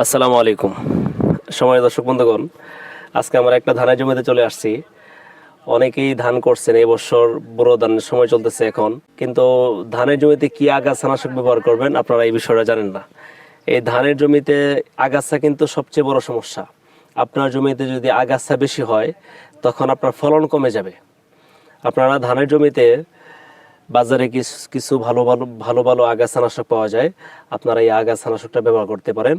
আসসালামু আলাইকুম। সময় দর্শক বন্ধুগণ, আজকে আমরা একটা ধানের জমিতে চলে আসছি। অনেকেই ধান করছেন, এই বছর বোরো ধানের সময় চলতেছে এখন, কিন্তু ধানের জমিতে কি আগাছানাশক ব্যবহার করবেন আপনারা এই বিষয়টা জানেন না। এই ধানের জমিতে আগাছা কিন্তু সবচেয়ে বড় সমস্যা। আপনার জমিতে যদি আগাছা বেশি হয় তখন আপনার ফলন কমে যাবে। আপনারা ধানের জমিতে বাজারে কিছু ভালো ভালো ভালো ভালো আগাছানাশক পাওয়া যায়, আপনারা এই আগাছানাশকটা ব্যবহার করতে পারেন।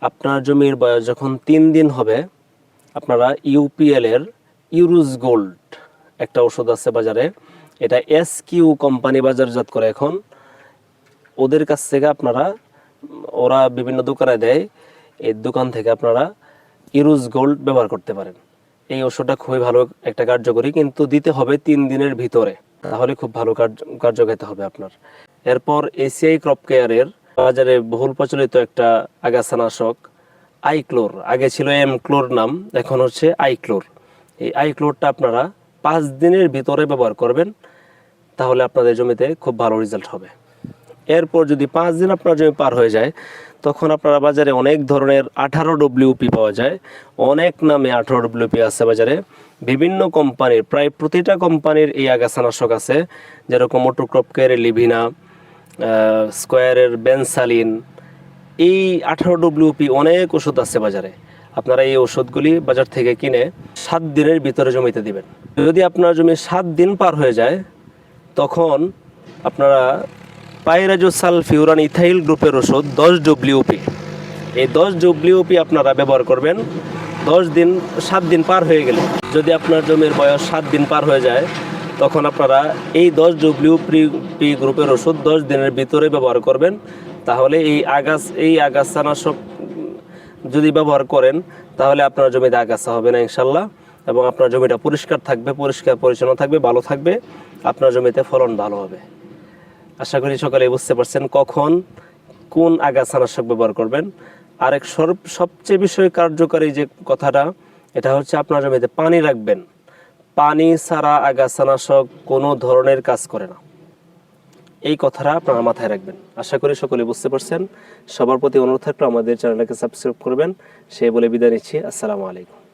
আপনার জমির বয়স যখন 3 দিন হবে, আপনারা ইউপিএল এর ইউরুস গোল্ড একটা ওষুধ আছে বাজারে, এটা এসকিউ কোম্পানি বাজারজাত করে এখন। ওদের কাছ থেকে আপনারা, ওরা বিভিন্ন দোকানে দেয়, এই দোকান থেকে আপনারা ইউরুস গোল্ড ব্যবহার করতে পারেন। এই ওষুধটা খুবই ভালো একটা কার্যকরী, কিন্তু দিতে হবে 3 দিনের ভিতরে, তাহলে খুব ভালো কার্যকারিতা হবে আপনার। এরপর এসিআই ক্রপ কেয়ারের বাজারে বহুল প্রচলিত একটা আগাছানাশক আইক্লোর, আগে ছিল এমক্লোর নাম, এখন হচ্ছে আইক্লোর। এই আইক্লোরটা আপনারা 5 দিনের ভিতরে ব্যবহার করবেন, তাহলে আপনাদের জমিতে খুব ভালো রেজাল্ট হবে। এরপর যদি 5 দিন আপনার জমি পার হয়ে যায়, তখন আপনারা বাজারে অনেক ধরনের 18WP পাওয়া যায়। অনেক নামে 18WP আছে বাজারে, বিভিন্ন কোম্পানির, প্রায় প্রতিটা কোম্পানির এই আগাছানাশক আছে, যেরকম মোটোক্রপ কেয়ারের লিভিনা, স্কোয়ারের বেনসালিন। এই 18WP অনেক ওষুধ আছে বাজারে। আপনারা এই ওষুধগুলি বাজার থেকে কিনে 7 দিনের ভিতরে জমিতে দিবেন। যদি আপনার জমি 7 দিন পার হয়ে যায়, তখন আপনারা পাইরাজোসালফিউরান ইথাইল গ্রুপের ওষুধ 10WP, এই 10WP আপনারা ব্যবহার করবেন 7 দিন পার হয়ে গেলে। যদি আপনার জমির বয়স 7 দিন পার হয়ে যায়, তখন আপনারা এই 10WP গ্রুপের ওষুধ 10 দিনের ভিতরে ব্যবহার করবেন। তাহলে এই আগাছানাশক যদি ব্যবহার করেন, তাহলে আপনার জমিতে আগাছা হবে না ইনশাল্লাহ, এবং আপনার জমিটা পরিষ্কার থাকবে, পরিষ্কার পরিচ্ছন্ন থাকবে, ভালো থাকবে, আপনার জমিতে ফলন ভালো হবে। আশা করি সকালে বুঝতে পারছেন কখন কোন আগাছানাশক ব্যবহার করবেন। আরেক সবচেয়ে বিষয় কার্যকারী যে কথাটা, এটা হচ্ছে আপনার জমিতে পানি রাখবেন। পানি ছাড়া আগাছানাশক কোনো ধরনের কাজ করে না, এই কথাটা আপনারা মাথায় রাখবেন। আশা করি সকলে বুঝতে পারছেন। সবার প্রতি অনুরোধ থাকলে আমাদের চ্যানেলটাকে সাবস্ক্রাইব করবেন। সেই বলে বিদায় নিচ্ছি। আসসালামু আলাইকুম।